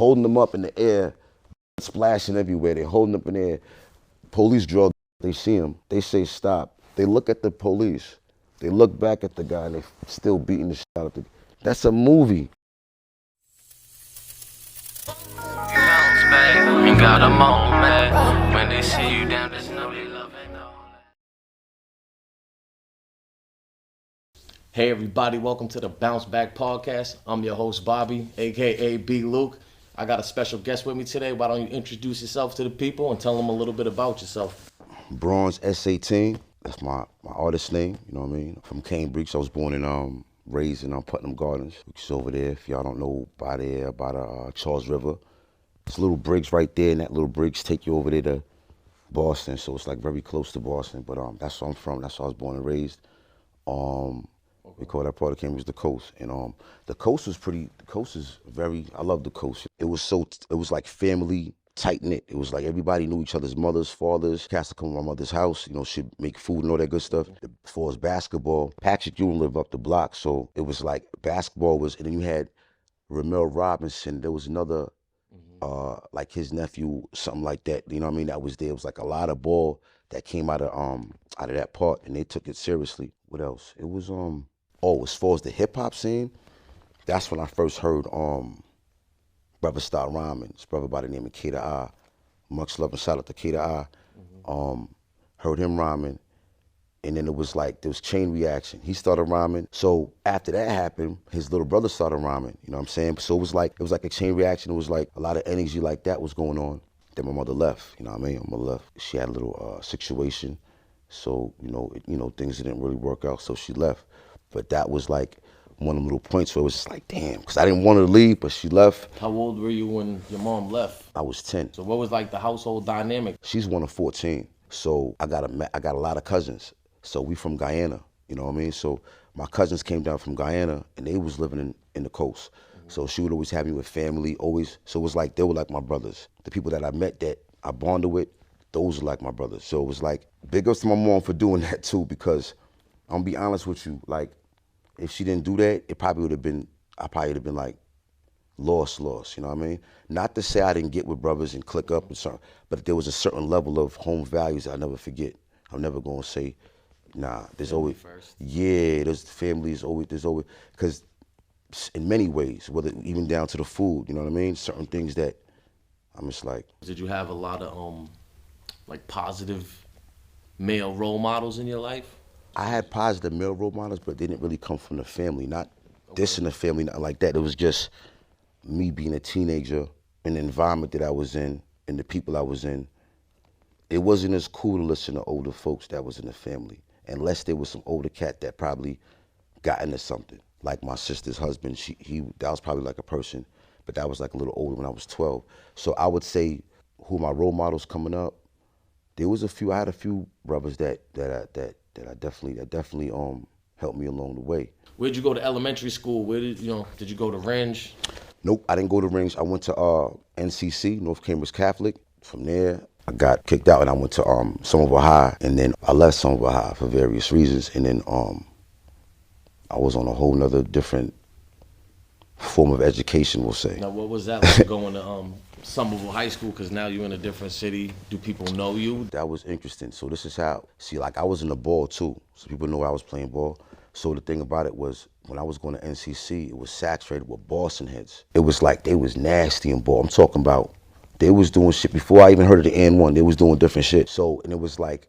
holding them up in the air, splashing everywhere. They're holding up in the air. Police draw, they see him. They say stop. They look at the police. They look back at the guy and they still beating the shit out of the. That's a movie. Ain't got a moment. When they see you down, there's no they love it. Hey everybody, welcome to the Bounce Back Podcast. I'm your host Bobby, aka B Luke. I got a special guest with me today. Why don't you introduce yourself to the people and tell them a little bit about yourself? Bronze S-18. That's my artist name. You know what I mean? From Cambridge. I was born in raised in Putnam Gardens, which is over there. If y'all don't know, by there, by the Charles River. There's little bridge right there, and that little bridge take you over there to Boston. So it's like very close to Boston. But that's where I'm from. That's where I was born and raised. We call that part of Cambridge the coast. And the coast was very, I love the coast. It was like family tight knit. It was like everybody knew each other's mothers, fathers. Cats to come to my mother's house, she'd make food and all that good stuff. As far as basketball, Patrick Ewing lived up the block. So it was like basketball was, and then you had Ramel Robinson. There was another, like his nephew, something like that. You know what I mean? That was there. It was like a lot of ball that came out of that part, and they took it seriously. What else? It was as far as the hip hop scene, that's when I first heard brother start rhyming. This brother by the name of K to I. Much love and shout out to K to I. Heard him rhyming, and then it was like there was chain reaction. He started rhyming. So after that happened, his little brother started rhyming. You know what I'm saying? So it was like a chain reaction. It was like a lot of energy like that was going on. Then my mother left. You know what I mean? My mother left. She had a little situation. So things didn't really work out. So she left. But that was like one of the little points where it was just like, damn, because I didn't want her to leave, but she left. How old were you when your mom left? I was 10. So what was like the household dynamic? She's one of 14. So I got a lot of cousins. So we from Guyana, you know what I mean? So my cousins came down from Guyana and they was living in the coast. So she would always have me with family, always. So it was like, they were like my brothers. The people that I met that I bonded with, those are like my brothers. So it was like, big ups to my mom for doing that too, because I'm gonna be honest with you, like, if she didn't do that, I probably would have been like lost, you know what I mean? Not to say I didn't get with brothers and click up and something, but there was a certain level of home values I'll never forget. I'm never gonna say, nah, there's Family always, first. yeah, there's always, because in many ways, whether even down to the food, you know what I mean? Certain things that I'm just like. Did you have a lot of like positive male role models in your life? I had positive male role models, but they didn't really come from the family. Not this in the family, not like that. It was just me being a teenager in the environment that I was in and the people I was in. It wasn't as cool to listen to older folks that was in the family, unless there was some older cat that probably got into something. Like my sister's husband, that was probably like a person, but that was like a little older when I was 12. So I would say who my role models coming up, there was a few. I had a few brothers that definitely helped me along the way. Where'd you go to elementary school? Where did you go to Range? Nope, I didn't go to Rings. I went to NCC, North Cambridge Catholic. From there, I got kicked out and I went to Somerville High, and then I left Somerville High for various reasons, and then I was on a whole nother different form of education, we'll say. Now, what was that like going to Somerville High School? Because now you're in a different city. Do people know you? That was interesting. So this is how, like I was in the ball too, so people know I was playing ball. So the thing about it was, when I was going to NCC, it was saturated with Boston heads. It was like they was nasty in ball. I'm talking about, they was doing shit before I even heard of the N1. They was doing different shit. So, and it was like,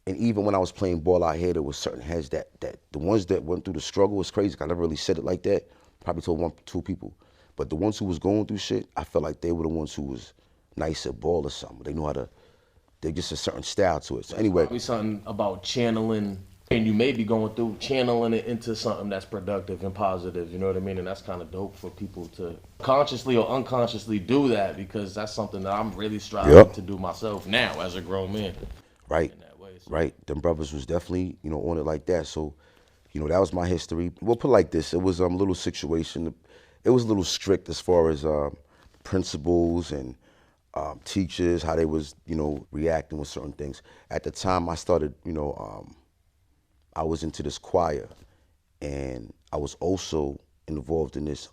and even when I was playing ball out here, there was certain heads that the ones that went through the struggle was crazy. I never really said it like that. Probably told 1, 2 people. But the ones who was going through shit, I felt like they were the ones who was nice at ball or something. They knew how to, they just a certain style to it. So anyway. Probably something about channeling, and you may be going through channeling it into something that's productive and positive, you know what I mean? And that's kind of dope for people to consciously or unconsciously do that, because that's something that I'm really striving to do myself now as a grown man. Right, in that way, so. right. Them brothers was definitely, on it like that. So, that was my history. We'll put it like this. It was a little situation. It was a little strict as far as principals and teachers, how they was, reacting with certain things. At the time I started, I was into this choir, and I was also involved in this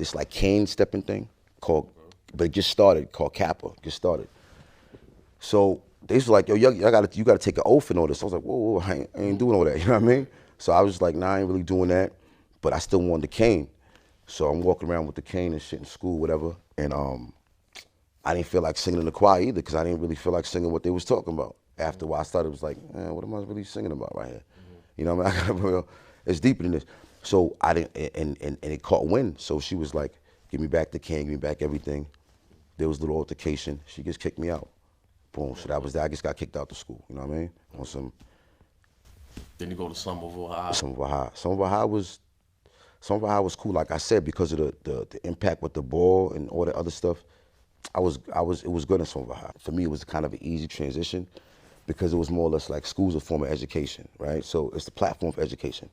this like cane stepping thing called, but it just started, called Kappa, just started. So they was like, yo, you gotta take an oath and all this. I was like, whoa, I ain't doing all that, you know what I mean? So I was like, nah, I ain't really doing that, but I still wanted the cane. So I'm walking around with the cane and shit in school, whatever, and I didn't feel like singing in the choir either because I didn't really feel like singing what they was talking about. After a while, I started, it was like, man, what am I really singing about right here? You know what I mean? It's deeper than this. So I didn't, and it caught wind. So she was like, give me back the cane, give me back everything. There was a little altercation. She just kicked me out. Boom. So that was that. I just got kicked out the school. You know what I mean? On some. Then you go to Somerville High. Somerville High was cool. Like I said, because of the impact with the ball and all the other stuff. It was good in Somerville High. For me, it was kind of an easy transition because it was more or less like school's a form of education, right? So it's the platform for education.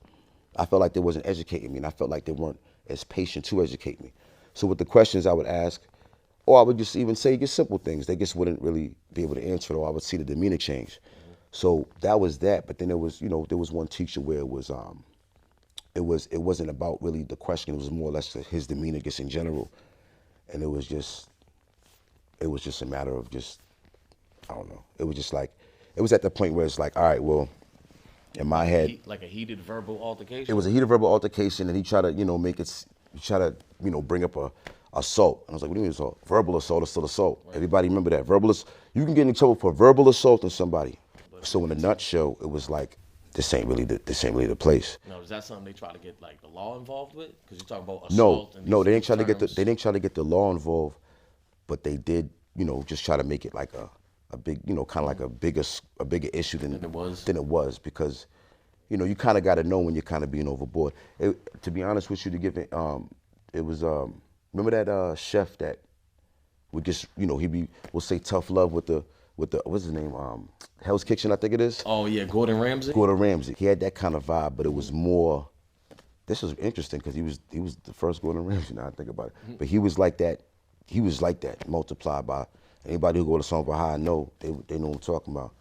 I felt like they wasn't educating me, and I felt like they weren't as patient to educate me. So with the questions I would ask, or I would just even say just simple things, they just wouldn't really be able to answer it, or I would see the demeanor change. So that was that. But then there was one teacher where it wasn't about really the question. It was more or less his demeanor just in general, and it was just a matter of just, I don't know. It was just like, it was at the point where it's like, all right, well, in my head. Like a heated verbal altercation? It was a heated verbal altercation, and he tried to, bring up a assault. And I was like, what do you mean assault? Verbal assault is still assault. Right. Everybody remember that. You can get in trouble for verbal assault on somebody. So in a nutshell, it was like, this ain't really the place. Now, is that something they try to get like the law involved with? Because you're talking about assault. No, they didn't try to get the law involved, but they did, just try to make it like a big, kind of like a bigger issue than it was, because, you kind of got to know when you're kind of being overboard. To be honest with you, it was, remember that chef that would just, we'll say tough love with the what's his name, Hell's Kitchen, I think it is. Oh yeah, Gordon Ramsay. He had that kind of vibe, but it was more. This was interesting because he was the first Gordon Ramsay. Now I think about it, but he was like that. He was like that, multiplied by anybody who go to Somerville High. Know they know what I'm talking about,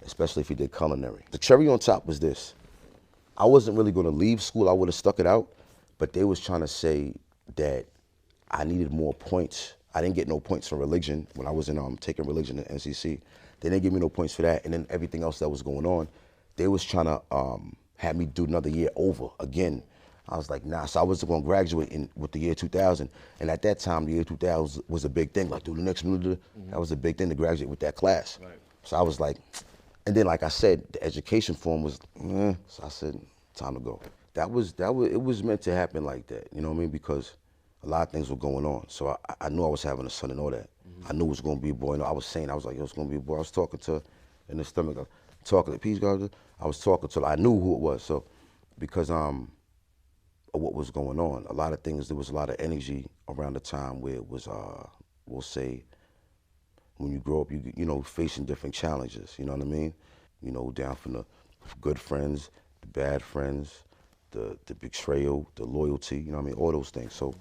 especially if he did culinary. The cherry on top was this: I wasn't really going to leave school. I would have stuck it out, but they was trying to say that I needed more points. I didn't get no points from religion when I was in taking religion at NCC. They didn't give me no points for that, and then everything else that was going on, they was trying to have me do another year over again. I was like, nah. So I was going to graduate with the year 2000, and at that time, the year 2000 was a big thing. Like, do the next one, that was a big thing to graduate with that class. Right. So I was like, and then like I said, the education form was, so I said, time to go. It was meant to happen like that. You know what I mean? Because a lot of things were going on. So I knew I was having a son and all that. I knew it was going to be a boy. I was like, yo, it's going to be a boy. I was talking to, in the stomach, talking to Peace God. I was talking to, I knew who it was. So, because of what was going on, a lot of things, there was a lot of energy around the time where it was, we'll say, when you grow up, you facing different challenges, you know what I mean? Down from the good friends, the bad friends, the betrayal, the loyalty, you know what I mean? All those things. So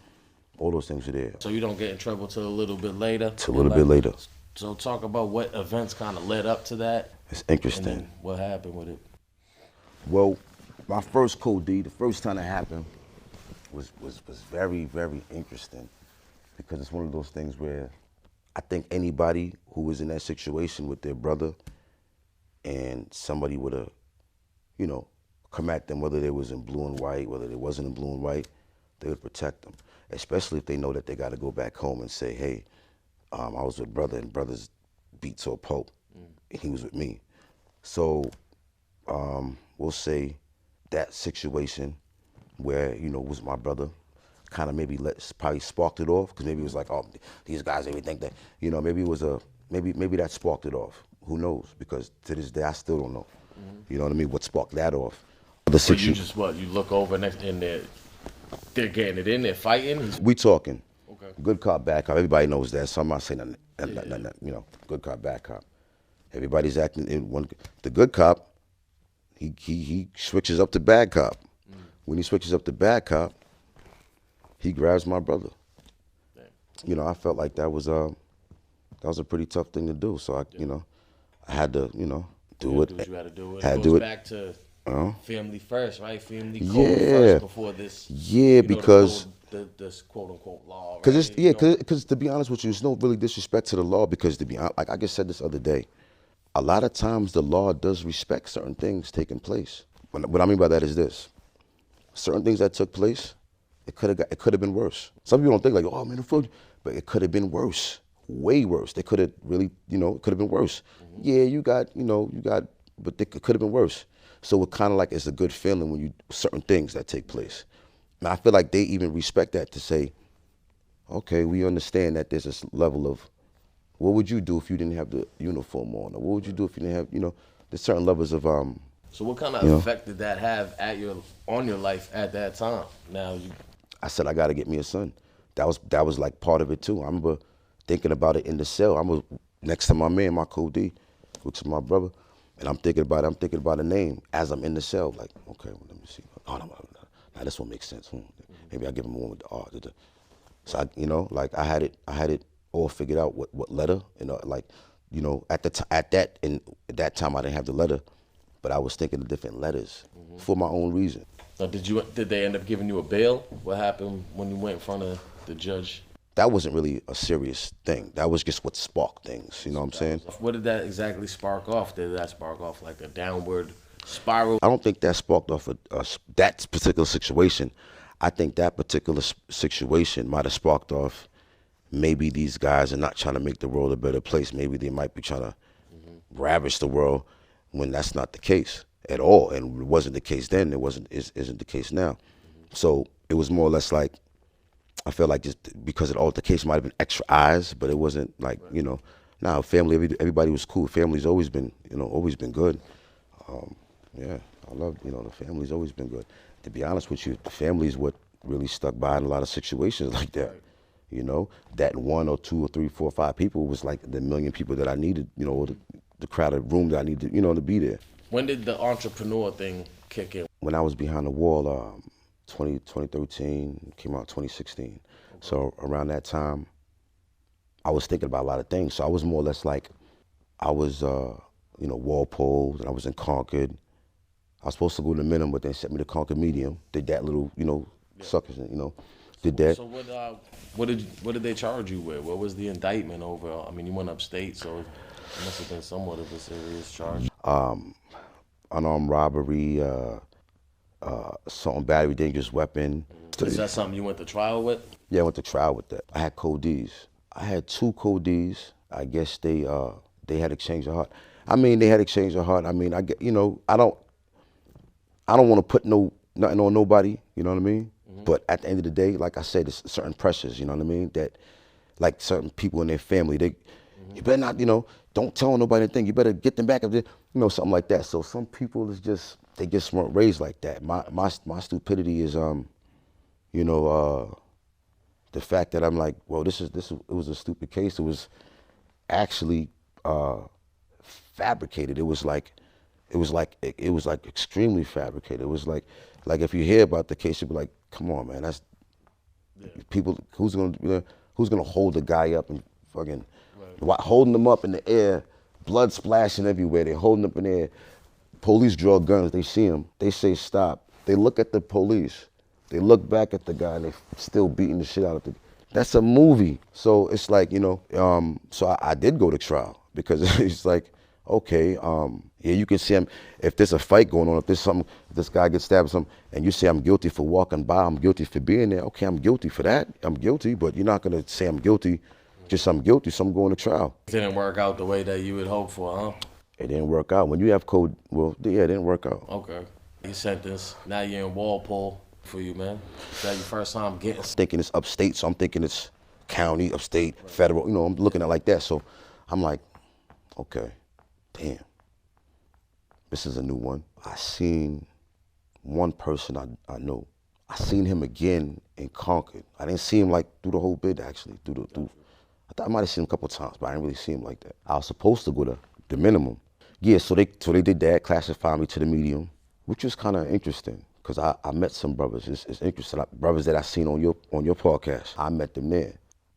all those things are there. So you don't get in trouble till a little bit later? Till a little bit later. So talk about what events kind of led up to that. It's interesting. And then what happened with it? Well, my first code D, the first time it happened was very, very interesting, because it's one of those things where I think anybody who was in that situation with their brother and somebody would have, come at them, whether they was in blue and white, whether they wasn't in blue and white, they would protect them, especially if they know that they got to go back home and say, hey, I was with brother and brother's beat to a pulp, and he was with me. So we'll say that situation where, was my brother, kind of maybe probably sparked it off, because maybe it was like, oh, these guys, they think that, maybe it was maybe that sparked it off. Who knows? Because to this day, I still don't know. You know what I mean? What sparked that off? So you just you look over next in there, they're getting it in, they're fighting? We talking. Okay. Good cop, bad cop. Everybody knows that, so I'm not saying nothing, good cop, bad cop. Everybody's acting in one. The good cop, he switches up to bad cop. When he switches up to bad cop, he grabs my brother. Damn. I felt like that was a pretty tough thing to do. So I had to, do it. Do what you had to do. Had it to goes do back to family first, right? Family code Yeah, first before this. yeah, because This quote unquote law, cause right? it's yeah, cause to be honest with you, it's no really disrespect to the law because to be honest, like I just said this other day, a lot of times the law does respect certain things taking place. What I mean by that is this: certain things that took place, it could have been worse. Some people don't think like, oh man, the fuck, but it could have been worse, way worse. They could have really, it could have been worse. Yeah, but it could have been worse. So it kind of like it's a good feeling when you certain things that take place. And I feel like they even respect that to say, okay, we understand that there's this level of, what would you do if you didn't have the uniform on, or what would you do if you didn't have, there's certain levels of So what kind of effect did that have on your life at that time? Now you. I said I got to get me a son. That was like part of it too. I remember thinking about it in the cell. I was next to my man, my co-D, which is my brother, and I'm thinking about it. I'm thinking about a name as I'm in the cell. Like, okay, well, let me see. Oh no, now this one makes sense. Maybe I give him one with the R. So I had it all figured out. What letter? At that time I didn't have the letter, but I was thinking of different letters for my own reason. Now, did they end up giving you a bail? What happened when you went in front of the judge? That wasn't really a serious thing. That was just what sparked things. You know what I'm saying? What did that exactly spark off? Did that spark off like a downward spiral? I don't think that sparked off that particular situation. I think that particular situation might have sparked off maybe these guys are not trying to make the world a better place. Maybe they might be trying to ravage the world when that's not the case at all. And it wasn't the case then. Isn't the case now. So it was more or less like, I felt like just because of the altercation might have been extra eyes, but it wasn't like, family, everybody was cool. Family's always been, good. Yeah, I love, the family's always been good. To be honest with you, the family is what really stuck by in a lot of situations like that. That one or two or three, 4 or 5 people was like the million people that I needed, or the crowded room that I needed, to be there. When did the entrepreneur thing kick in? When I was behind the wall, 2013, came out 2016. Okay. So around that time, I was thinking about a lot of things. So I was more or less like, I was, Walpole, and I was in Concord. I was supposed to go to minimum, but they sent me to Concord medium. Did that little, suckers, did that. So what did they charge you with? What was the indictment over? I mean, you went upstate, so it must have been somewhat of a serious charge. Unarmed robbery, assault and battery, dangerous weapon. Is that something you went to trial with? Yeah, I went to trial with that. I had co-Ds. I had 2 co-Ds. I guess they had exchange of heart. I mean, they had exchange of heart. I mean, I don't want to put nothing on nobody. You know what I mean? But at the end of the day, like I said, there's certain pressures. You know what I mean? That, like certain people in their family, you better not, don't tell nobody anything. You better get them back up there, something like that. So some people they just weren't raised like that. My stupidity is, the fact that I'm like, well, it was a stupid case. It was actually fabricated. It was like extremely fabricated. It was like if you hear about the case, you'd be like, come on, man, that's people. Who's gonna hold the guy up and fucking holding them up in the air, blood splashing everywhere. They're holding up in the air. Police draw guns. They see him. They say stop. They look at the police. They look back at the guy and they still beating the shit out of the. That's a movie. So it's like, so I did go to trial because it's like, okay, yeah, you can see him. If there's a fight going on, if this guy gets stabbed or something, and you say I'm guilty for walking by, I'm guilty for being there, okay, I'm guilty for that. I'm guilty, but you're not gonna say I'm guilty, just I'm guilty, so I'm going to trial. It didn't work out the way that you would hope for, huh? It didn't work out. When you have code, it didn't work out. Okay. You sentenced, now you're in Walpole for you, man. Is that your first time getting? Thinking it's upstate, so I'm thinking it's county, upstate, federal, I'm looking at it like that. So I'm like, okay, damn, this is a new one. I seen one person I know. I seen him again in Concord. I didn't see him like through the whole bid actually. I thought I might have seen him a couple of times, but I didn't really see him like that. I was supposed to go to the minimum. Yeah, so they did that, classified me to the medium, which was kind of interesting because I met some brothers. It's interesting, brothers that I seen on your podcast. I met them there.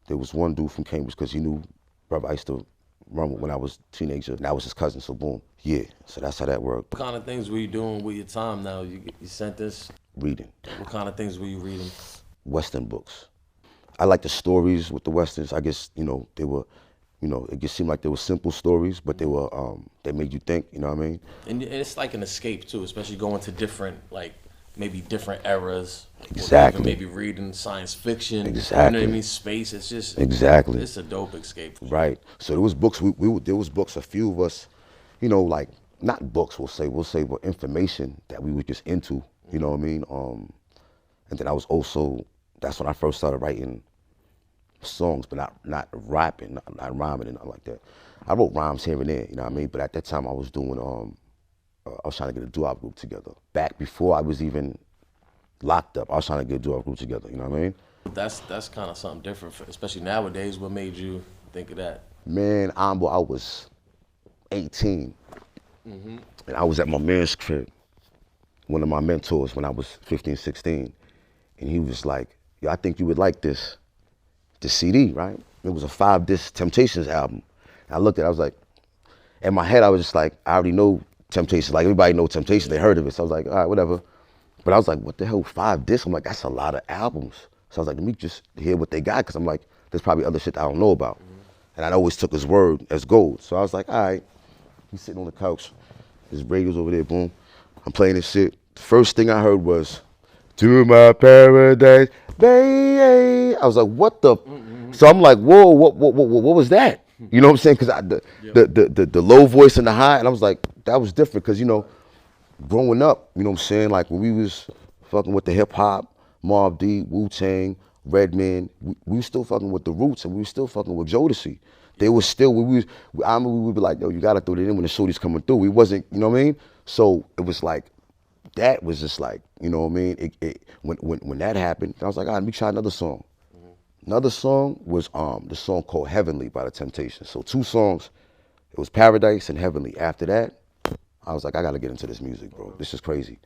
There was one dude from Cambridge because he knew, brother, I used to Rumble when I was a teenager, and that was his cousin, so boom. Yeah, so that's how that worked. What kind of things were you doing with your time now? You sent this? Reading. What kind of things were you reading? Western books. I like the stories with the Westerns. I guess, they were, it just seemed like they were simple stories, but they were, they made you think, you know what I mean? And it's like an escape too, especially going to different, like, maybe different eras. Exactly. Or even maybe reading science fiction. Exactly. You know what I mean? Space. It's just Exactly. It's a dope escape. Right. So there was books. There was books. A few of us, like not books. We'll say, but information that we were just into. You know what I mean? And then I was also. That's when I first started writing songs, but not rapping, not rhyming and nothing like that. I wrote rhymes here and there. You know what I mean? But at that time, I was doing. I was trying to get a doo-wop group together. Back before I was even locked up, I was trying to get a doo-wop group together. You know what I mean? That's kind of something different, especially nowadays. What made you think of that? Man, I was 18, and I was at my man's crib, one of my mentors when I was 15, 16, and he was like, yo, I think you would like this CD, right? It was a 5-disc Temptations album. And I looked at it, I was like, in my head, I was just like, I already know Temptations. Like, everybody know Temptations, they heard of it. So I was like, all right, whatever. But I was like, what the hell, 5 discs? I'm like, that's a lot of albums. So I was like, let me just hear what they got, because I'm like, there's probably other shit I don't know about. And I always took his word as gold. So I was like, all right. He's sitting on the couch. His radio's over there, boom. I'm playing this shit. The first thing I heard was, to my paradise, baby. I was like, what the? So I'm like, whoa, what was that? You know what I'm saying? Because the low voice and the high, and I was like, that was different. Because, growing up, you know what I'm saying? Like when we was fucking with the hip hop, Mobb Deep, Wu-Tang, Redman, we was still fucking with the Roots, and we was still fucking with Jodeci. They was still, I remember we would be like, yo, you gotta throw it in when the shorty's coming through. We wasn't, you know what I mean? So it was like, that was just like, you know what I mean? When that happened, I was like, all right, let me try another song. Another song was the song called Heavenly by the Temptations. So 2 songs, it was Paradise and Heavenly. After that, I was like, I gotta get into this music, bro. This is crazy.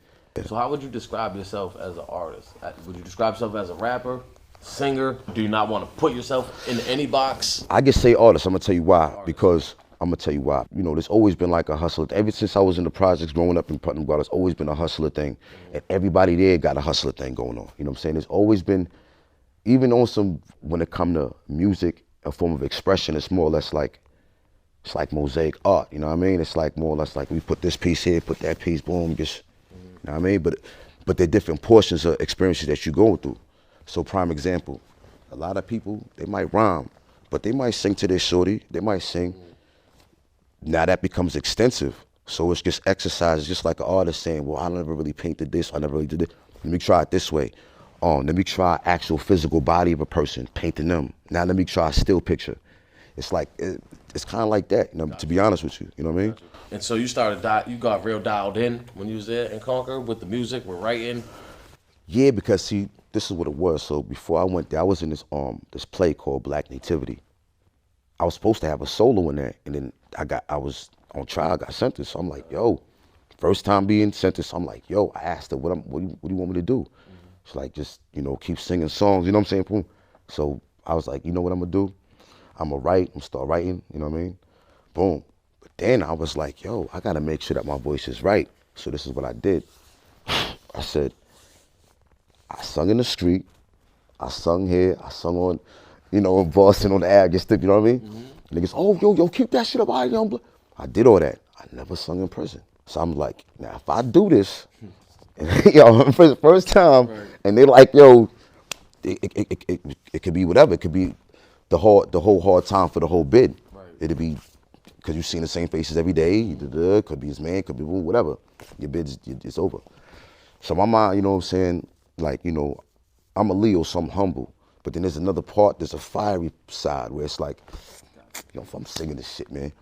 So how would you describe yourself as an artist? Would you describe yourself as a rapper, singer? Do you not want to put yourself in any box? I just say artist. I'm gonna tell you why. Because I'm gonna tell you why. There's always been like a hustler. Ever since I was in the projects growing up in Putnam Garden, there's always been a hustler thing. And everybody there got a hustler thing going on. You know what I'm saying? There's always been, even on some, when it come to music, a form of expression, it's more or less like, it's like mosaic art, you know what I mean? It's like more or less like we put this piece here, put that piece, boom, just, you know what I mean? But they're different portions of experiences that you're going through. So prime example, a lot of people, they might rhyme, but they might sing to their shorty, they might sing. Now that becomes extensive. So it's just exercise, just like an artist saying, well, I never really painted this, I never really did it. Let me try it this way. Let me try actual physical body of a person, painting them. Now let me try a still picture. It's like, it's kind of like that, to be honest with you, you know what I mean? And so you you got real dialed in when you was there in Concord with the music, with writing? Yeah, because see, this is what it was. So before I went there, I was in this play called Black Nativity. I was supposed to have a solo in there, and then I was on trial, I got sentenced. So I'm like, yo, first time being sentenced, I'm like, yo, I asked her, what do you want me to do? She's like, just, keep singing songs, you know what I'm saying? Boom. So I was like, you know what I'm gonna do? I'm gonna write, I'm gonna start writing, you know what I mean? Boom. But then I was like, yo, I gotta make sure that my voice is right. So this is what I did. I said, I sung in the street, I sung here, I sung on, in Boston on the air, just, you know what I mean? Niggas, oh, yo, keep that shit up, all right, young blood. I did all that. I never sung in prison. So I'm like, now if I do this, for the first time, right. And they're like, yo, it could be whatever. It could be the whole hard time for the whole bid. Right. It'd be because you've seen the same faces every day. Could be his man, could be whatever. Your bid it's over. So my mind, you know what I'm saying? Like, I'm a Leo, so I'm humble. But then there's another part, there's a fiery side where it's like, if I'm singing this shit, man.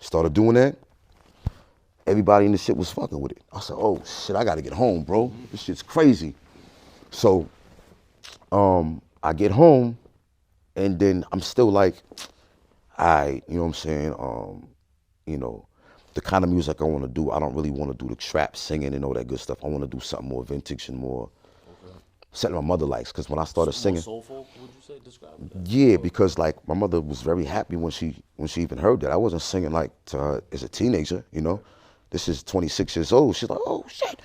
Started doing that. Everybody in the shit was fucking with it. I said, oh shit, I gotta get home, bro. This shit's crazy. So I get home, and then I'm still like, you know what I'm saying? The kind of music I want to do, I don't really want to do the trap singing and all that good stuff. I want to do something more vintage and more, something my mother likes. Because when I started More singing, soulful, would you say? Describe it that? yeah, because like my mother was very happy when she even heard that. I wasn't singing like to her as a teenager, you know. This is 26 years old. She's like, oh shit,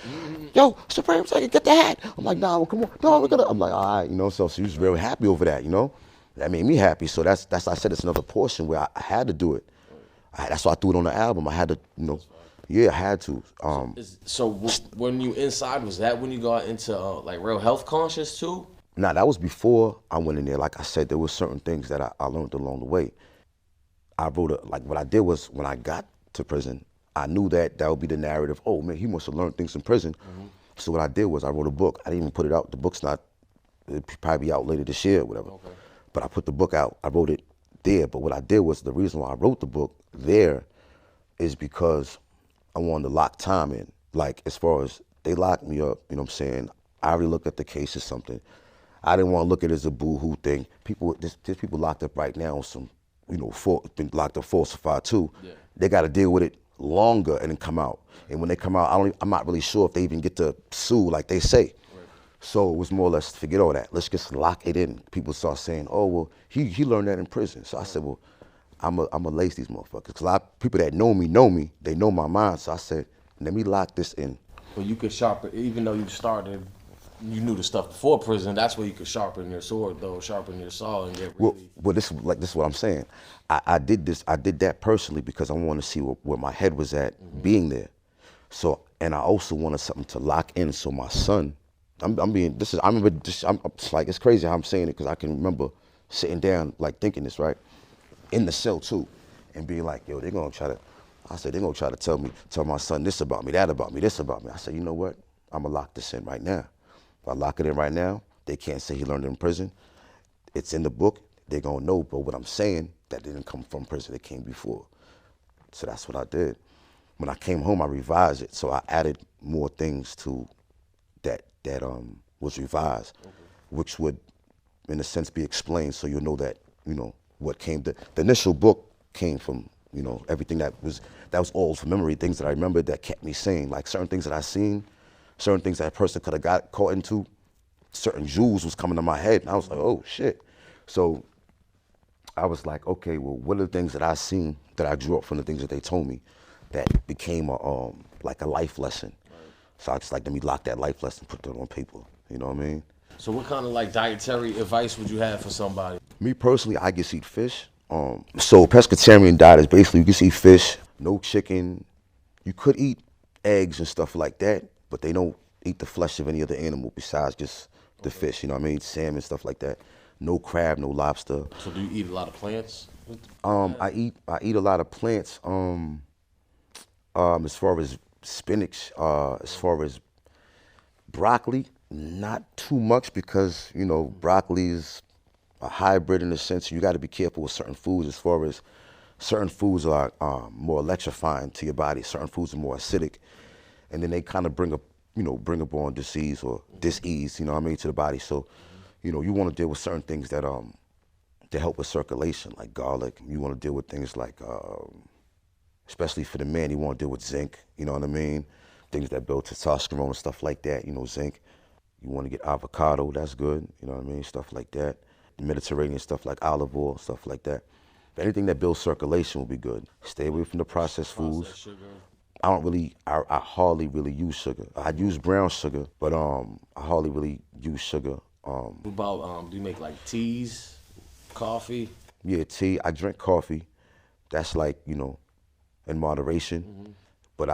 yo, Supreme Second, get the hat. I'm like, nah, well, come on, no, we're gonna. I'm like, all right, you know. So she was very happy over that, you know. That made me happy. So that's I said it's another portion where I had to do it. That's why I threw it on the album. I had to, you know, yeah, I had to. When you inside, was that when you got into like real health conscious too? Now that was before I went in there. Like I said, there were certain things that I learned along the way. I wrote like what I did was when I got to prison, I knew that would be the narrative. Oh man, he must have learned things in prison. So what I did was I wrote a book. I didn't even put it out. The book's not, it'll probably be out later this year or whatever. Okay. But I put the book out. I wrote it there. But what I did was the reason why I wrote the book there is because I wanted to lock time in. Like as far as they locked me up, you know what I'm saying? I already looked at the case as something. I didn't want to look at it as a boo-hoo thing. There's people locked up right now on some, you know, been locked up falsified too. Yeah. They got to deal with it longer and then come out. And when they come out, I'm not really sure if they even get to sue like they say. Right. So it was more or less forget all that. Let's just lock it in. People start saying, oh well, he learned that in prison. So I said, well, I'm a lace these motherfuckers. Because a lot of people that know me, they know my mind. So I said, let me lock this in. But you could sharpen, even though you started, you knew the stuff before prison. That's where you could sharpen your sword, though, sharpen your saw, and get really. Well, this is what I'm saying. I did that personally because I wanted to see where my head was at being there. So, and I also wanted something to lock in. So my son, it's like it's crazy how I'm saying it because I can remember sitting down like thinking this right in the cell too, and being like, yo, they're gonna try to tell my son this about me, that about me, this about me. I said, you know what? I'm gonna lock this in right now. If I lock it in right now, they can't say he learned it in prison. It's in the book. They're gonna know, but what I'm saying, that didn't come from prison. It came before. So that's what I did. When I came home, I revised it. So I added more things to that was revised, which would, in a sense, be explained. So you'll know that, you know, what came. The initial book came from, you know, everything that was all from memory, things that I remembered that kept me sane. Like certain things that I seen, certain things that a person could have got caught into, certain jewels was coming to my head. And I was like, oh shit. So I was like, okay, well, what are the things that I seen that I drew up from the things that they told me that became like a life lesson. Right. So I just like, let me lock that life lesson, put that on paper. You know what I mean? So what kind of like dietary advice would you have for somebody? Me personally, I just eat fish. So pescatarian diet is basically you just eat fish, no chicken. You could eat eggs and stuff like that, but they don't eat the flesh of any other animal besides just the fish. You know what I mean? Salmon, stuff like that. No crab, no lobster. So do you eat a lot of plants? I eat a lot of plants. As far as spinach, as far as broccoli, not too much because, you know, broccoli is a hybrid in a sense. You got to be careful with certain foods as far as certain foods are more electrifying to your body. Certain foods are more acidic. And then they kind of bring up on disease or dis-ease, you know what I mean, to the body. So, you know, you want to deal with certain things that help with circulation, like garlic. You want to deal with things like, especially for the man, you want to deal with zinc, you know what I mean? Things that build testosterone and stuff like that, you know, zinc. You want to get avocado, that's good, you know what I mean? Stuff like that. The Mediterranean stuff like olive oil, stuff like that. Anything that builds circulation will be good. Stay away from the processed foods. Sugar. I hardly really use sugar. I use brown sugar, but I hardly really use sugar. What about, do you make like teas, coffee? Yeah, tea. I drink coffee. That's like, you know, in moderation. Mm-hmm. But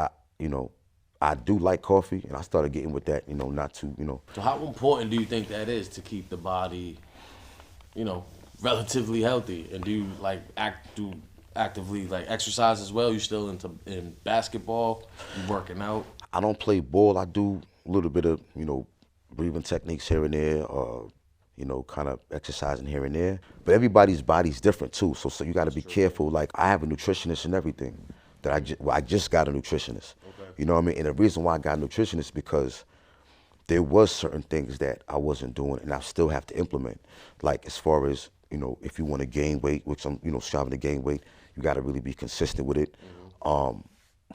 I do like coffee, and I started getting with that, you know, not too, you know. So how important do you think that is to keep the body, you know, relatively healthy? And do you like actively like exercise as well? You still in basketball? You working out? I don't play ball. I do a little bit of, you know, breathing techniques here and there, you know, kind of exercising here and there. But everybody's body's different too, so you got to be careful. Like I have a nutritionist and everything. I just got a nutritionist. Okay. You know what I mean? And the reason why I got a nutritionist is because there was certain things that I wasn't doing and I still have to implement. Like as far as, you know, if you want to gain weight, which I'm, you know, striving to gain weight, you got to really be consistent with it. Mm-hmm.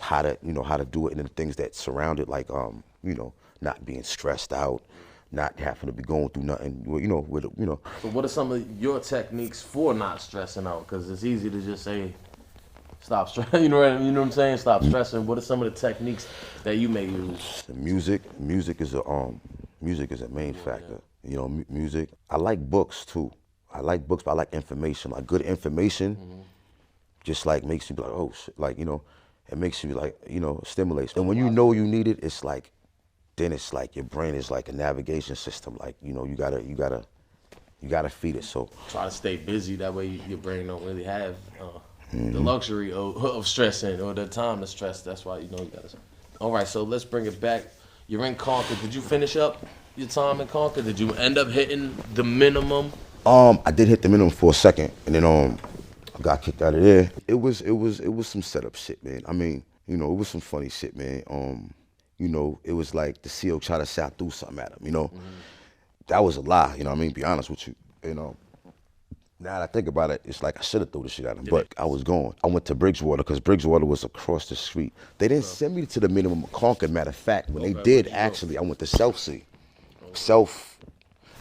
How to do it, and then the things that surround it, like, you know, not being stressed out, not having to be going through nothing, with. So what are some of your techniques for not stressing out? Because it's easy to just say, stop stressing. You know what I'm saying? Stop stressing. What are some of the techniques that you may use? The music is a main factor. Music. I like books too. I like books, but I like information. Like good information, just like makes you be like, oh shit. Like it makes you like stimulates. And when you know you need it, it's like, then it's like your brain is like a navigation system. Like you gotta feed it. So Try to stay busy. That way your brain don't really have the luxury of stressing or the time to stress. That's why you gotta. All right, so let's bring it back. You're in Concord. Did you finish up your time in Concord? Did you end up hitting the minimum? I did hit the minimum for a second, and then I got kicked out of there. It was some setup shit, man. I mean, it was some funny shit, man. It was like the CO tried to say I threw something at him, That was a lie, be honest with you. Now that I think about it, it's like I should have threw the shit at him, but I was going. I went to Bridgewater because Bridgewater was across the street. They didn't send me to the minimum of Concord. Matter of fact, when they did, actually, I went to South C.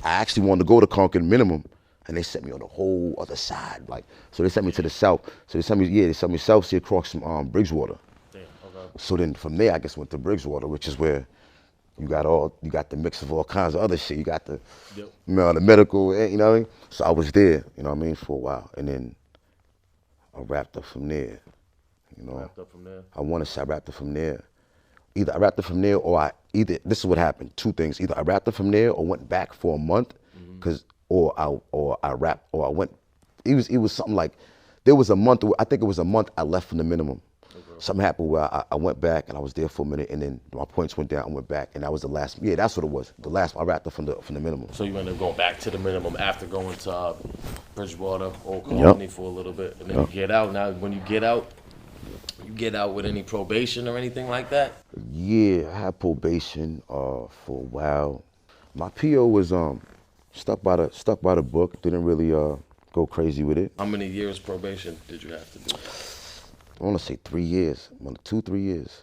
I actually wanted to go to Concord minimum, and they sent me on the whole other side. Like, so they sent me to the south. So they sent me South C across from Bridgewater. Damn, okay. So then from there, I guess went to Bridgewater, which is where you got the mix of all kinds of other shit. You got the, the medical, you know what I mean? So I was there, for a while. And then I wrapped up from there, Wrapped up from there? I want to say I wrapped up from there. Either I wrapped up from there or this is what happened, two things. Either I wrapped up from there or went back for a month, or I went, it was something like, there was a month, I think it was a month I left from the minimum. Something happened where I went back and I was there for a minute, and then my points went down. I went back, and that was the last. Yeah, that's what it was. The last I wrapped up from the minimum. So you ended up going back to the minimum after going to Bridgewater, Old Colony for a little bit, and then you get out. Now, when you get out with any probation or anything like that? Yeah, I had probation for a while. My PO was stuck by the book. Didn't really go crazy with it. How many years probation did you have to do? I want to say 3 years, 2-3 years,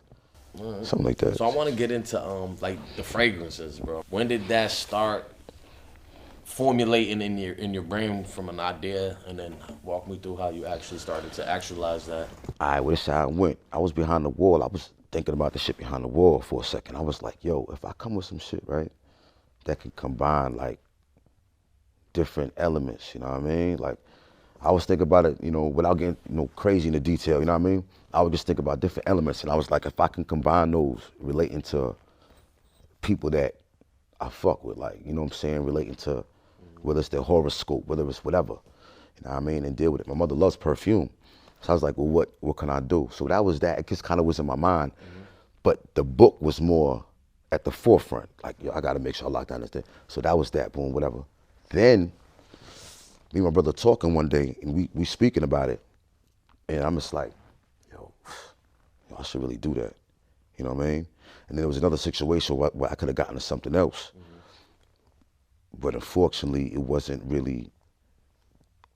something like that. So I want to get into like the fragrances, bro. When did that start formulating in your brain from an idea, and then walk me through how you actually started to actualize that? All right, well, this is how I went. I was behind the wall. I was thinking about the shit behind the wall for a second. I was like, yo, if I come with some shit, right, that can combine like different elements, you know what I mean? Like, I was thinking about it, without getting, crazy in the detail, you know what I mean? I would just think about different elements, and I was like, if I can combine those relating to people that I fuck with, like, you know what I'm saying, relating to whether it's their horoscope, whether it's whatever, you know what I mean, and deal with it. My mother loves perfume, so I was like, well, what can I do? So that was that. It just kind of was in my mind, but the book was more at the forefront. Like, yo, I got to make sure I lock down this thing. So that was that, boom, whatever. Then me and my brother talking one day, and we speaking about it, and I'm just like, yo, I should really do that, you know what I mean? And then there was another situation where I could have gotten to something else, but unfortunately, it wasn't really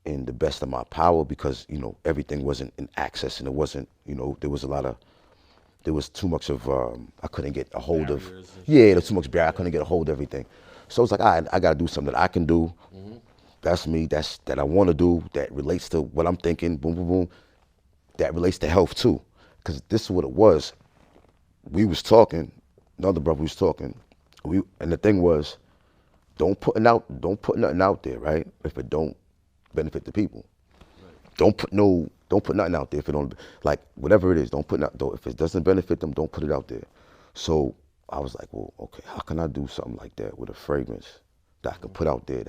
in the best of my power because, everything wasn't in access, and it wasn't, there was too much of, I couldn't get a hold of, there was too much barrier, I couldn't get a hold of everything. So I was like, all right, I got to do something that I can do. That's me, that I want to do, that relates to what I'm thinking, boom, boom, boom, that relates to health too. Because this is what it was. We was talking, another brother was talking, and the thing was, don't put nothing out there, right, if it don't benefit the people. Right. Don't put nothing out there if it don't, like, whatever it is, don't put nothing, if it doesn't benefit them, don't put it out there. So I was like, well, okay, how can I do something like that with a fragrance that I can put out there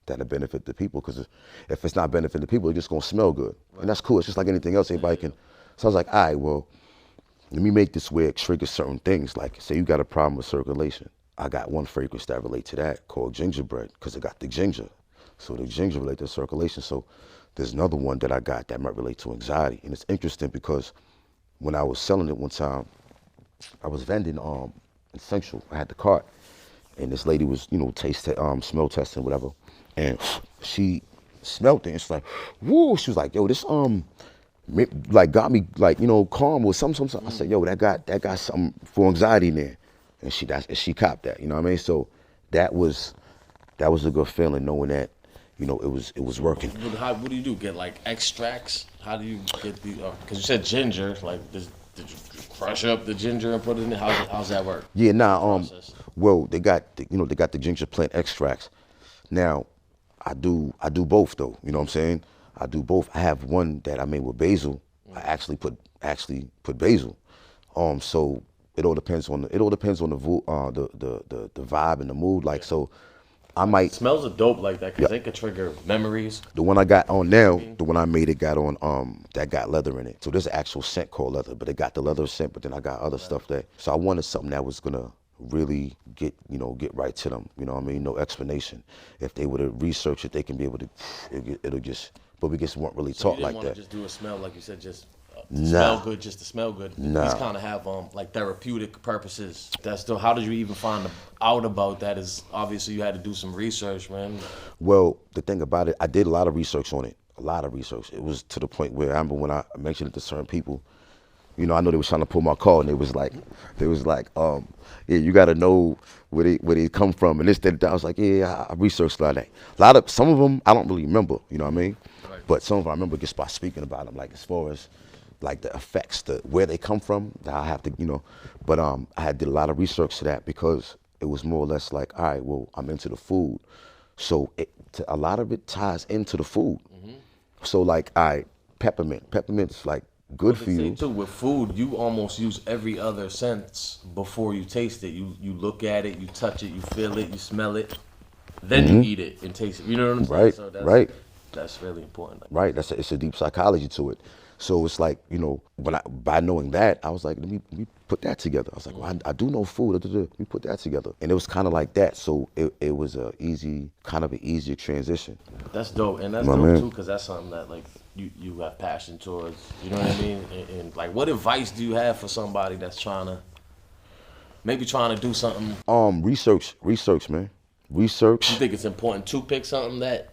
that'll benefit the people? Because if it's not benefiting the people, it's just gonna smell good. Right. And that's cool, it's just like anything else, anybody can. So I was like, all right, well, let me make this where it triggers certain things. Like, say you got a problem with circulation. I got one fragrance that relates to that called gingerbread, because it got the ginger. So the ginger relates to circulation. So there's another one that I got that might relate to anxiety. And it's interesting because when I was selling it one time, I was vending in Central. I had the cart, and this lady was, smell testing, whatever. And she smelled it, and she's like, whoa, she was like, yo, this like got me like, calm or something. I said, yo, that got something for anxiety in there. And she copped that, you know what I mean? So that was a good feeling knowing that, you know, it was working. What do you do? Get like extracts? How do you get the? Because you said ginger. Like, did you crush up the ginger and put it in? How's that work? Yeah, Process. well, they got they got the ginger plant extracts. Now, I do both though. You know what I'm saying? I do both. I have one that I made with basil. I actually put basil. So it all depends on the vibe and the mood. Like, so I might. Smells are dope like that because Yeah. they could trigger memories. The one I got on now, the one I made, it got on that got leather in it. So there's an actual scent called leather, but it got the leather scent. But then I got other stuff there. So I wanted something that was gonna really get right to them. You know what I mean? No explanation. If they were to research it, they can be able to. It'll just. But we just weren't really taught like that. Just do a smell like you said, just Nah. smell good, just to smell good. Nah. These kind of have like therapeutic purposes. That's still. How did you even find out about that? Is obviously you had to do some research, man. Well, the thing about it, I did a lot of research on it. A lot of research. It was to the point where I remember when I mentioned it to certain people. You know, I know they was trying to pull my card, and they was like, yeah, you got to know where they come from, and this, that. I was like, yeah, I researched a lot of that. Some of them I don't really remember. You know what I mean? Right. But some of them I remember just by speaking about them, like as far as like the effects, where they come from. That I have to, But I did a lot of research to that because it was more or less like, all right, well, I'm into the food, so a lot of it ties into the food. So like, all right, peppermint's like good for you. Too, with food, you almost use every other sense before you taste it. You look at it, you touch it, you feel it, you smell it, then you eat it and taste it. You know what I'm saying? Right, So right. That's really important. Right. It's a deep psychology to it. So it's like, by knowing that, I was like, let me put that together. I was like, well, I do know food. Let me put that together. And it was kind of like that. So it was an easier transition. That's dope, and that's My dope man. too, because that's something that like you have passion towards. You know what I mean? And like, what advice do you have for somebody that's trying to do something? Research, man. Research. You think it's important to pick something that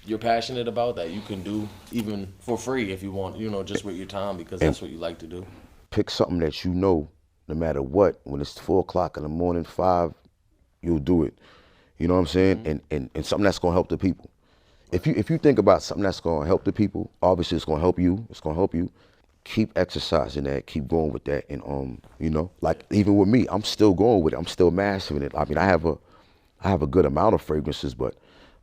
you're passionate about that you can do even for free if you want, just with your time because that's what you like to do. Pick something that no matter what, when it's 4:00 in the morning, 5, you'll do it. You know what I'm saying? And something that's gonna help the people. If you think about something that's gonna help the people, obviously it's gonna help you. It's gonna help you. Keep exercising that. Keep going with that. And like even with me, I'm still going with it. I'm still mastering it. I mean, I have a good amount of fragrances, but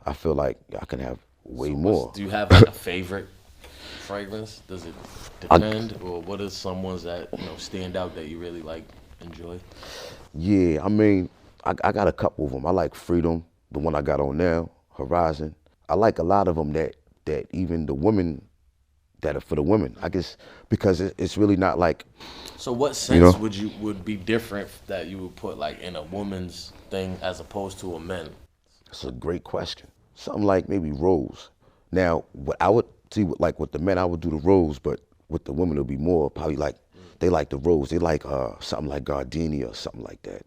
I feel like I can have way more. Do you have like a favorite fragrance? Does it depend, or what are some ones that stand out that you really like, enjoy? Yeah, I mean, I got a couple of them. I like Freedom, the one I got on now, Horizon. I like a lot of them that even the women, that are for the women, I guess, because it's really not like. So what sense would be different that you would put like in a woman's thing as opposed to a man? That's a great question. Something like maybe rose. Now, what I would see, with the men, I would do the rose, but with the women, it'll be more probably like, they like the rose. They like something like gardenia or something like that.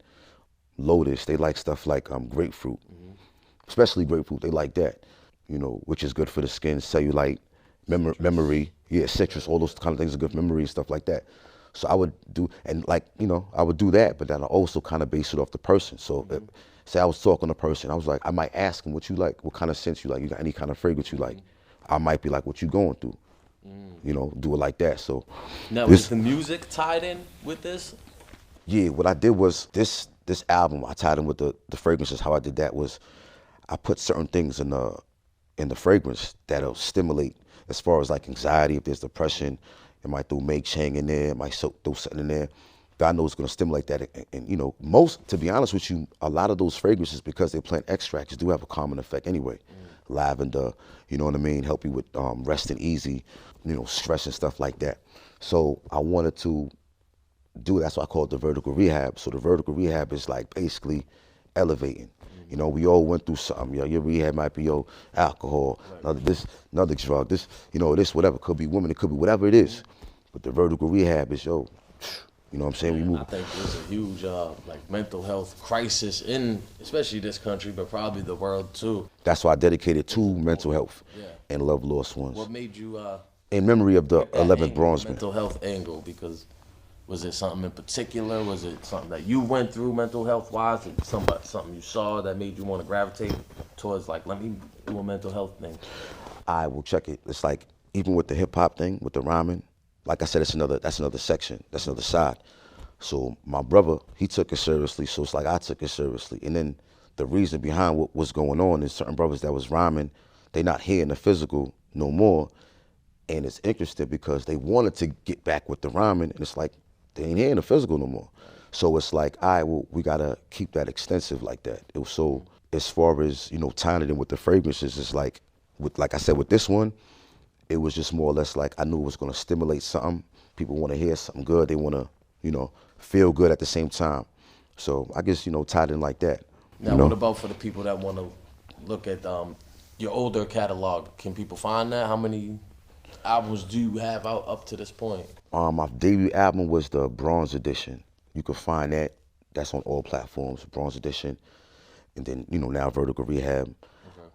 Lotus, they like stuff like grapefruit, especially grapefruit. They like that, which is good for the skin, cellulite, memory, citrus, all those kind of things are good for memory and stuff like that. So I would do, and I would do that, but then I also kind of base it off the person. So say I was talking to a person, I was like, I might ask him what you like, what kind of scent you like, you got any kind of fragrance you like. I might be like, what you going through? Do it like that. So now, is the music tied in with this? Yeah, what I did was this album, I tied in with the fragrances. How I did that was I put certain things in the fragrance that'll stimulate as far as like anxiety, if there's depression. It might throw Meg Chang in there, it might throw something in there. But I know it's gonna stimulate that. And most, to be honest with you, a lot of those fragrances, because they plant extracts, do have a calming effect anyway. Lavender, you know what I mean? Help you with resting easy, stress and stuff like that. So I wanted to do it. That's why I call it the vertical rehab. So the vertical rehab is like basically elevating. We all went through something. Your rehab might be alcohol, another drug, this whatever. It could be women, it could be whatever it is. But the vertical rehab is you know what I'm saying? We move. I think there's a huge like mental health crisis in especially this country, but probably the world too. That's why I dedicated to mental health and love lost ones. What made you in memory of the 11th angle, Bronzeman. mental health angle? Because Was it something in particular? Was it something that you went through mental health wise? Something you saw that made you want to gravitate towards like, let me do a mental health thing? I will check it. It's like, even with the hip hop thing, with the rhyming, like I said, that's another section, that's another side. So my brother, he took it seriously, so it's like I took it seriously. And then the reason behind what was going on is certain brothers that was rhyming, they not here in the physical no more. And it's interesting because they wanted to get back with the rhyming, and it's like, they ain't here in the physical no more. So it's like, all right, well, we gotta keep that extensive like that. It was so, as far as, tying it in with the fragrances, it's like, like I said, with this one, it was just more or less like I knew it was gonna stimulate something. People wanna hear something good. They wanna, feel good at the same time. So I guess, tied in like that. Now, what about for the people that want to look at your older catalog? Can people find that? How many albums do you have out up to this point? My debut album was the Bronze Edition. You can find that. That's on all platforms, Bronze Edition. And then, now Vertical Rehab. Okay.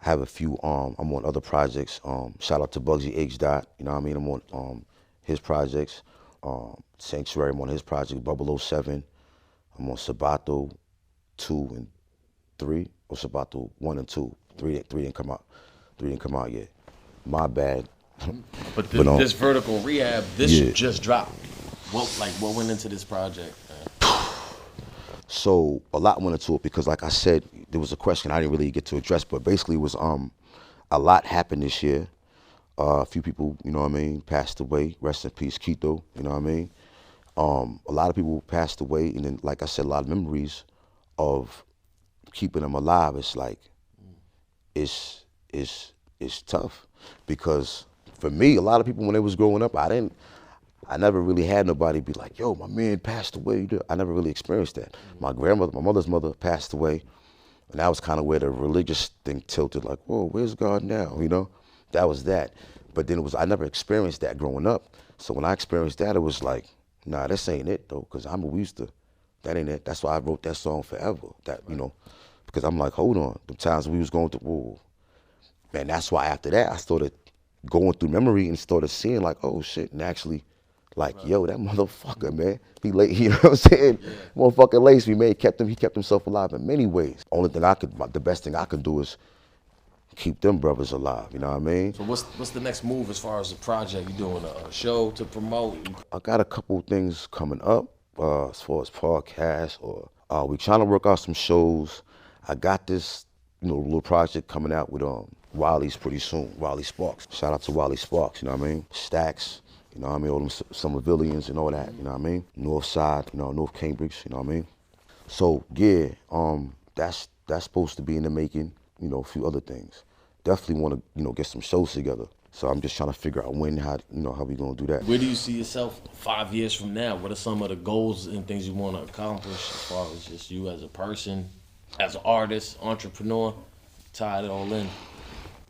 I have a few, I'm on other projects. Shout out to Bugsy H. Dot, I'm on his projects. Sanctuary, I'm on his project, Bubble 07. I'm on Sabato 2 and 3, or Sabato 1 and 2. 3 didn't come out. 3 didn't come out yet. My bad. But this Vertical Rehab, just dropped. What went into this project, man? So a lot went into it because, like I said, there was a question I didn't really get to address, but basically it was a lot happened this year. A few people, passed away. Rest in peace, Quito, a lot of people passed away, and then, like I said, a lot of memories of keeping them alive. It's like, it's tough because for me, a lot of people when they was growing up, I never really had nobody be like, yo, my man passed away. I never really experienced that. My mother's mother passed away, and that was kind of where the religious thing tilted, like, whoa, where's God now? That was that. But then I never experienced that growing up. So when I experienced that, it was like, nah, this ain't it though, because that ain't it. That's why I wrote that song Forever. That, because I'm like, hold on, the times we was going through, whoa. Man, that's why after that, I started going through memory and started seeing like, oh shit, and actually, like, yo, that motherfucker, man, he late, you know what I'm saying? Yeah. Motherfucker laced me, man, he kept himself alive in many ways. The best thing I could do is keep them brothers alive, you know what I mean? So what's the next move as far as the project? You doing a show to promote? I got a couple things coming up as far as podcasts, or we trying to work out some shows. I got this, little project coming out with Wiley's pretty soon, Wiley Sparks. Shout out to Wiley Sparks, you know what I mean? Stacks, all them Somervillians and all that, you know what I mean? North Side, North Cambridge, you know what I mean? So yeah, that's supposed to be in the making. A few other things. Definitely want to, get some shows together. So I'm just trying to figure out how we gonna do that. Where do you see yourself 5 years from now? What are some of the goals and things you want to accomplish as far as just you as a person, as an artist, entrepreneur? Tie it all in.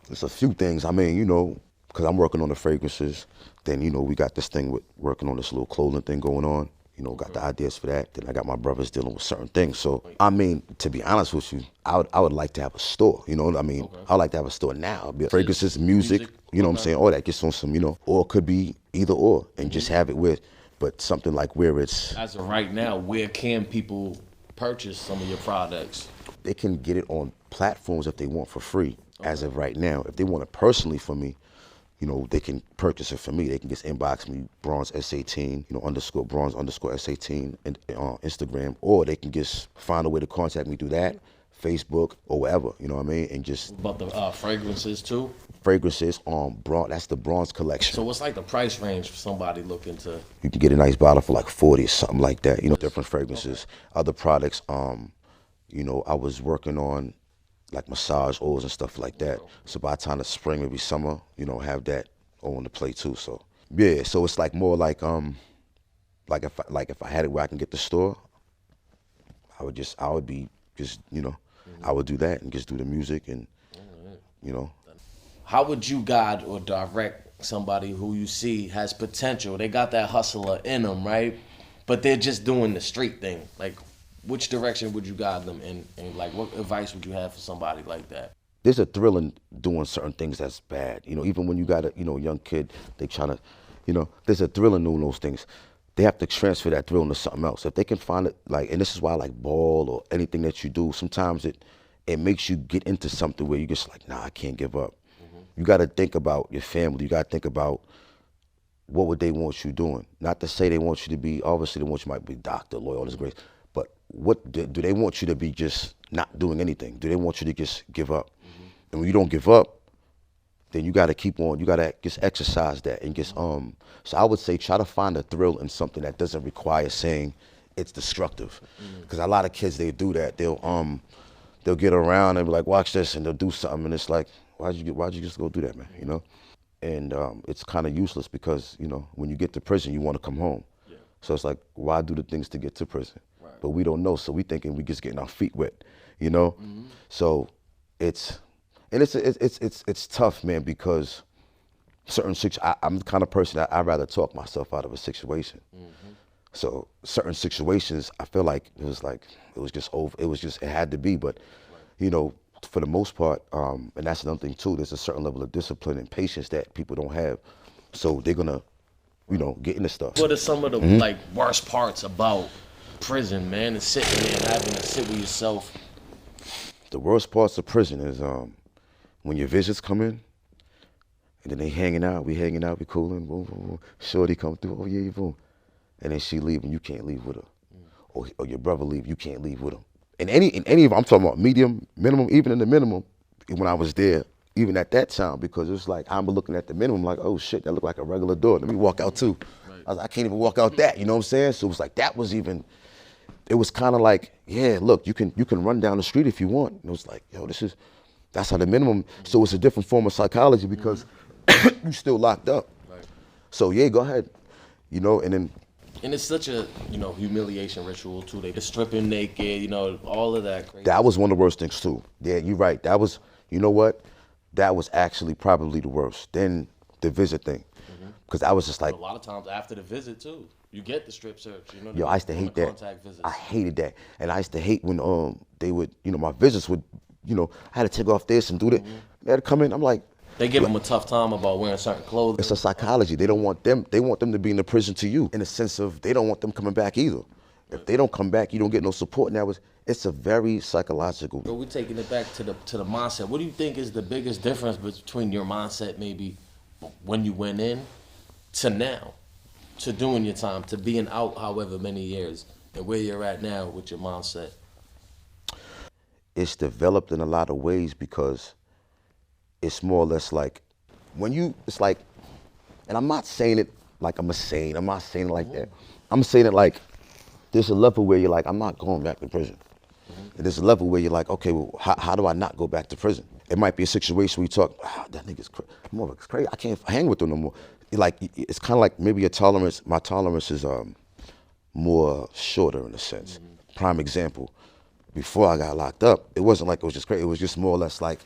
There's a few things. Because I'm working on the fragrances. Then, we got this thing with working on this little clothing thing going on. Got the ideas for that. Then I got my brothers dealing with certain things. So, to be honest with you, I would like to have a store, Okay. I'd like to have a store now. Fragrances, music, what I'm saying? All that gets on some, or it could be either or, and just have it but something like where it's... As of right now, where can people purchase some of your products? They can get it on platforms if they want for free, as of right now. If they want it personally for me, they can purchase it for me. They can just inbox me, Bronze S-18, _ Bronze _ S-18 and Instagram, or they can just find a way to contact me through that, Facebook or whatever, you know what I mean? And just... About the fragrances too? Fragrances on Bronze, that's the Bronze collection. So what's like the price range for somebody looking to... You can get a nice bottle for like 40 or something like that, different fragrances. Okay. Other products, I was working on like massage oils and stuff like that. So by the time the spring, maybe summer, have that on the plate too. So yeah, so it's like more like if I had it where I can get the store, I would be I would do that and just do the music and How would you guide or direct somebody who you see has potential? They got that hustler in them, right? But they're just doing the street thing. Like, which direction would you guide them in? And like, what advice would you have for somebody like that? There's a thrill in doing certain things that's bad. Even when you got a young kid, they trying to, there's a thrill in doing those things. they have to transfer that thrill into something else. If they can find it, like, and this is why, like, ball or anything that you do, sometimes it makes you get into something where you just like, nah, I can't give up. You got to think about your family. You got to think about what would they want you doing. Not to say they want you to be, obviously they want you might be doctor, lawyer, all this grace, but what do they want you to be just not doing anything? Do they want you to just give up? And when you don't give up, then you got to keep on. You got to just exercise that and just So I would say try to find a thrill in something that doesn't require saying it's destructive, because a lot of kids, they do that. They'll get around and be like, watch this, and they'll do something, and it's like, why'd you just go do that, man? You know, and it's kind of useless because when you get to prison, you want to come home. Yeah. So it's like, why do the things to get to prison? Right. But we don't know, so we thinking we just getting our feet wet, So it's tough, man, because I'm the kind of person that I'd rather talk myself out of a situation. So certain situations, I feel like it was just over. It had to be, but for the most part, and that's another thing too, there's a certain level of discipline and patience that people don't have. So they're gonna, get into stuff. What are some of the worst parts about prison, man, and sitting there and having to sit with yourself? The worst parts of prison is when your visits come in, and then they hanging out, we cooling, boom, boom, boom. Shorty come through, oh yeah, boom. And then she leave and you can't leave with her. Or your brother leave, you can't leave with him. In any of, I'm talking about medium, minimum, even in the minimum, when I was there, even at that time, because it's like, I'm looking at the minimum like, oh shit, that look like a regular door. Let me walk out too. Right. I was like, I can't even walk out that, you know what I'm saying? So it was like, it was kind of like, yeah, look, you can run down the street if you want. And it was like, yo, that's how the minimum, so it's a different form of psychology because you still locked up. Right. So yeah, go ahead, and then. And it's such a, humiliation ritual too. They just stripping naked, all of that crazy. That was one of the worst things too. Yeah, you're right. That was, that was actually probably the worst. Then the visit thing. Because I was just like. A lot of times after the visit too, you get the strip search, Yo, I used to hate that. I hated that. And I used to hate when they would, my visits would, I had to take off this and do that. They had to come in, I'm like. They give them a tough time about wearing certain clothes. It's a psychology. They don't want them. They want them to be in the prison to you, in the sense of they don't want them coming back either. If they don't come back, you don't get no support. Now it's a very psychological. So we're taking it back to the mindset. What do you think is the biggest difference between your mindset maybe when you went in to now, to doing your time, to being out however many years, and where you're at now with your mindset? It's developed in a lot of ways because it's more or less like it's like, and I'm not saying it like I'm a saint. I'm not saying it like that. I'm saying it like there's a level where you're like, I'm not going back to prison. And there's a level where you're like, okay, well, how do I not go back to prison? It might be a situation where you talk, that nigga's crazy. I can't hang with them no more. It's kind of like maybe my tolerance is more shorter in a sense. Prime example, before I got locked up, it wasn't like it was just crazy. It was just more or less like,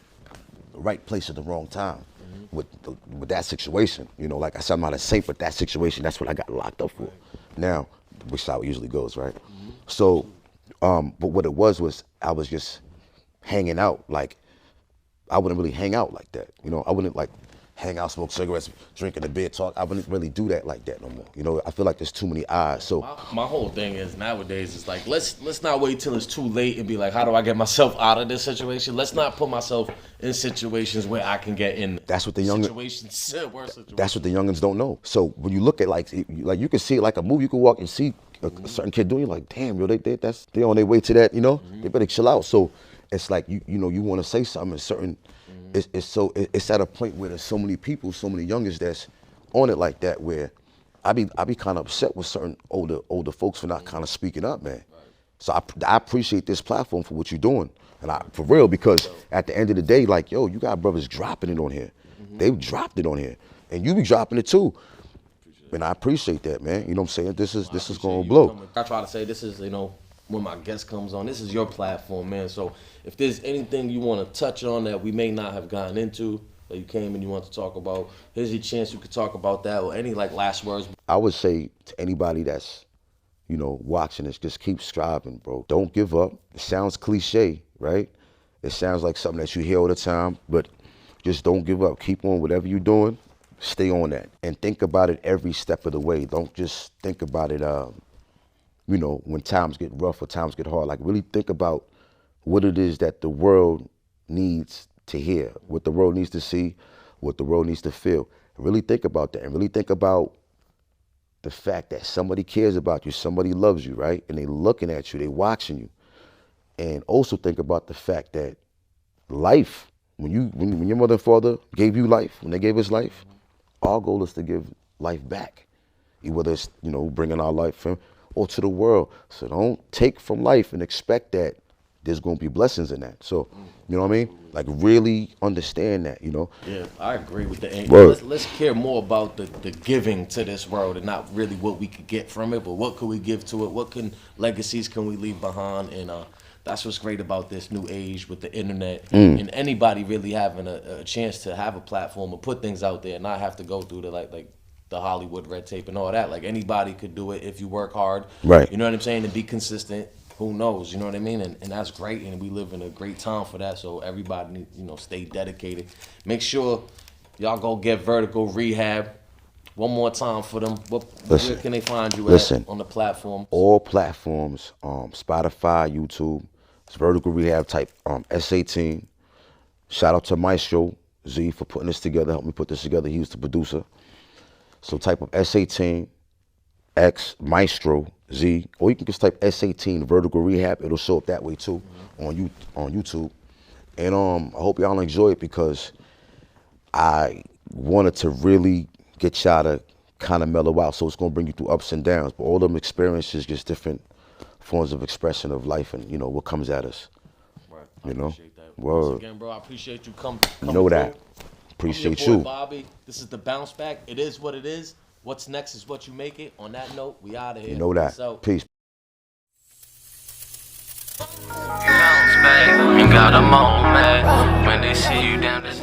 right place at the wrong time with that situation. Like I said, I'm not a saint, but that situation, that's what I got locked up for. Now, which how it usually goes, right? So, but what it was I was just hanging out. Like, I wouldn't really hang out like that. I wouldn't like hang out, smoke cigarettes, drink in the bed, talk. I wouldn't really do that like that no more. I feel like there's too many eyes. So my whole thing is nowadays is like, let's not wait till it's too late and be like, how do I get myself out of this situation? Let's not put myself in situations where I can get in. That's what the situations. That's what the youngins don't know. So when you look at like you can see it like a movie, you can walk and see a certain kid doing, you're like, damn, yo, they on their way to that, they better chill out. So it's like you want to say something in certain. It's at a point where there's so many people, so many youngers that's on it like that, where I be kind of upset with certain older folks for not kind of speaking up, man. Right. So I appreciate this platform for what you're doing, and for real, because at the end of the day, like, yo, you got brothers dropping it on here. They've dropped it on here, and you be dropping it too. And I appreciate that, man. You know what I'm saying? This is gonna blow. I try to say this is, when my guest comes on, this is your platform, man. So if there's anything you want to touch on that we may not have gotten into, that you came and you want to talk about, here's your chance you could talk about that, or any last words. I would say to anybody that's, watching this, just keep striving, bro. Don't give up. It sounds cliche, right? It sounds like something that you hear all the time, but just don't give up. Keep on whatever you're doing. Stay on that and think about it every step of the way. Don't just think about it, when times get rough or times get hard. Like, really think about what it is that the world needs to hear, what the world needs to see, what the world needs to feel. Really think about that, and really think about the fact that somebody cares about you, somebody loves you, right? And they looking at you, they watching you. And also think about the fact that life, when your mother and father gave you life, when they gave us life, our goal is to give life back. Whether it's, bringing our life in or to the world. So don't take from life and expect that there's going to be blessings in that. So, you know what I mean? Like, really understand that, Yeah, I agree with the end. Word. Let's care more about the giving to this world and not really what we could get from it, but what could we give to it? What legacies can we leave behind? And that's what's great about this new age with the internet and anybody really having a chance to have a platform and put things out there and not have to go through like the Hollywood red tape and all that. Like, anybody could do it if you work hard. Right. You know what I'm saying? And be consistent. Who knows? You know what I mean? And that's great. And we live in a great time for that. So everybody need, stay dedicated. Make sure y'all go get Vertical Rehab. One more time for them. Where can they find you at on the platform? All platforms, Spotify, YouTube. It's Vertical Rehab, type S-18. Shout out to Maestro Z for putting this together, helped me put this together. He was the producer. So type of S-18, X, Maestro, Z, or you can just type S-18 Vertical Rehab. It'll show up that way too on YouTube. And I hope y'all enjoy it, because I wanted to really get y'all to kind of mellow out. So it's going to bring you through ups and downs. But all them experiences, just different forms of expression of life and, what comes at us. Right. I appreciate that. Word. Once again, bro, I appreciate you coming. You know that. Through. Appreciate I'm your boy, you. Bobby. This is the Bounce Back. It is what it is. What's next is what you make it. On that note, we out of here. You know that. Peace. Bounce back, you got a moment when they see you down this